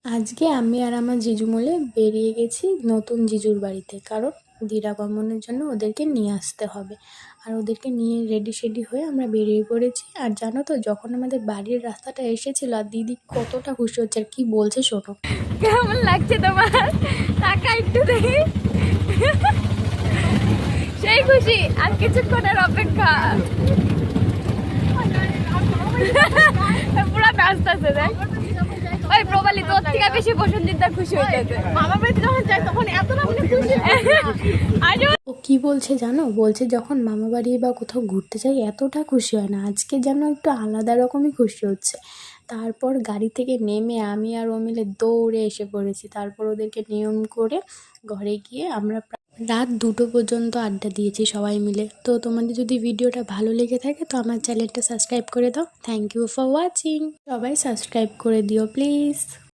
আজকে আমি আর আমার জিজু মিলে বেরিয়ে গেছি নতুন জিজুর বাড়িতে, কারণ দিদাগমনের জন্য ওদেরকে নিয়ে আসতে হবে। আর ওদেরকে নিয়ে রেডি সেডি হয়ে আমরা বেরিয়ে পড়েছি। আর জানো তো, যখন আমাদের বাড়ির রাস্তাটা এসেছিল আর দিদি কতটা খুশি হচ্ছে আর কি বলছে শোনো। কেমন লাগছে তোমার? টাকা একটু দেখি। সেই খুশি, আর কিছুক্ষণের অপেক্ষা। পুরা ব্যস্ত আছে দেখ। ওই প্রবালি তোর থেকে বেশি বসন্তিটা খুশি হয়ে গেছে। মামা বাড়িতে যখন যাই তখন এত না খুশি। ও কি বলছে জানো, বলছে যখন মামা বাড়ি বা কোথাও ঘুরতে যাই এতটা খুশি হয় না, আজকে যেন একটু আলাদা রকমই খুশি হচ্ছে। তারপর গাড়ি থেকে নেমে আমি আর ও মিলে দৌড়ে এসে পড়েছি। তারপর ওদেরকে নিয়ম করে ঘরে গিয়ে আমরা রাত 2টো পর্যন্ত আড্ডা দিয়েছি সবাই মিলে। তো তোমাদের যদি ভিডিওটা ভালো লেগে থাকে তো আমার চ্যানেলটা সাবস্ক্রাইব করে দাও। Thank you for watching. সবাই সাবস্ক্রাইব করে দিও প্লিজ।